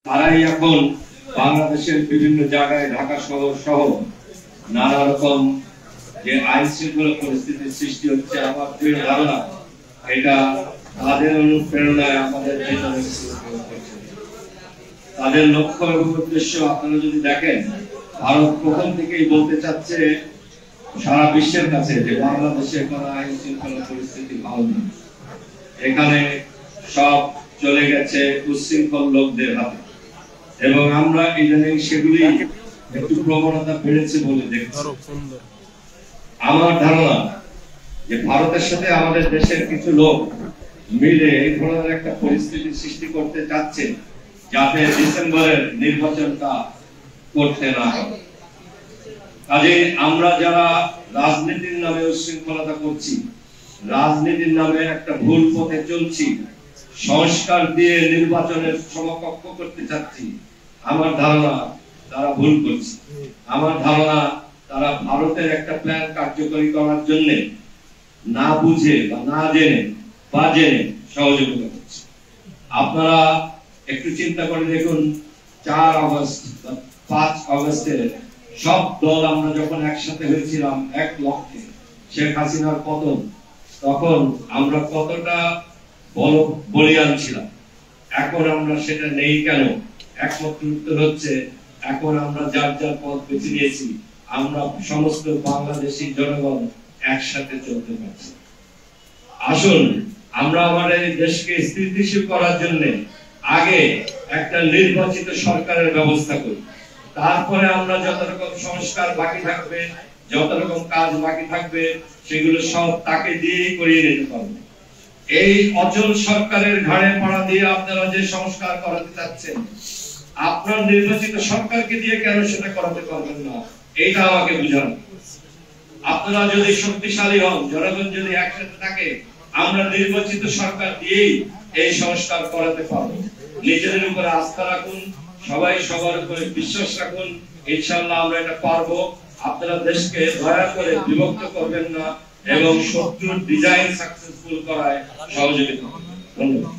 তারাই এখন বাংলাদেশের বিভিন্ন জায়গায় ঢাকা শহর সহ নানা রকম যে আইন শৃঙ্খলা পরিস্থিতির সৃষ্টি হচ্ছে, আমার দৃঢ় ধারণা এটা তাদের অনুপ্রেরণায় আমাদের ভিতরে তাদের লক্ষ্য এবং উদ্দেশ্য আপনারা যদি দেখেন, ভারত প্রথম থেকেই বলতে চাচ্ছে সারা বিশ্বের কাছে যে বাংলাদেশে কোনো আইন শৃঙ্খলা পরিস্থিতি ভালো নেই, এখানে সব চলে গেছে উচ্ছৃঙ্খল লোকদের হাতে, এবং আমরা ইদানিং সেগুলি একটু প্রবণতা বেড়েছে বলে দেখছি। আমার ধারণা যে ভারতের সাথে আমাদের দেশের কিছু লোক মিলে এই ধরনের একটা পরিস্থিতি সৃষ্টি করতে চাচ্ছে যাতে ডিসেম্বরের নির্বাচনটা করতে না হয়। কাজে আমরা যারা রাজনীতির নামে উচ্ছৃঙ্খলতা করছি, রাজনীতির নামে একটা ভুল পথে চলছি, সংস্কার দিয়ে নির্বাচনের সমকক্ষ করতে চাচ্ছি, আমার ধারণা তারা ভুল করছে। আমার ধারণা তারা ভারতের একটা প্ল্যান কার্যকরী করার জন্য না বুঝে বা না জেনে বা জেনে সহযোগিতা করছে। আপনারা একটু চিন্তা করে দেখুন, 4 আগস্ট বা 5 আগস্টে সব দল আমরা যখন একসাথে হয়েছিলাম এক লক্ষ্যে, শেখ হাসিনার পতন, তখন আমরা কতটা বলিয়ান ছিলাম। এখন আমরা সেটা নেই কেন? একমাত্র উত্তর হচ্ছে এখন আমরা যার যার পথ বেছে নিয়েছি, আমরা সমস্ত বাংলাদেশী জনগণ একসাথে চলতে পারছি। আসুন আমরা আমাদের দেশকে স্থিতিশীল করার জন্য আগে একটা নির্বাচিত সরকারের ব্যবস্থা করি, তারপরে আমরা যত রকম সংস্কার বাকি থাকবে, যত রকম কাজ বাকি থাকবে, সেগুলো সব তাকে দিয়েই করিয়ে নিতে পারবো। এই অচল সরকারের ঘাড়ে পড়া দিয়ে আপনারা যে সংস্কার করাতে চাচ্ছেন, আপনার নির্বাচিত সরকারকে দিয়ে কেন সেটা করাতে পারবেন না? এটা আমাকে বুঝান। আপনারা যদি শক্তিশালী হন, জনগণ যদি একসাথে থাকে, আমরা নির্বাচিত সরকার দিয়েই এই সংস্কার করাতে পারবো। নিজেদের উপরে আস্থা রাখুন, সবাই সবার উপরে বিশ্বাস রাখুন, ইনশাআল্লাহ আমরা এটা পারবো। আপনারা দেশকে দয়া করে বিভক্ত করবেন না এবং শত্রুর ডিজাইন সাকসেসফুল করায় সহযোগিতা করুন। ধন্যবাদ।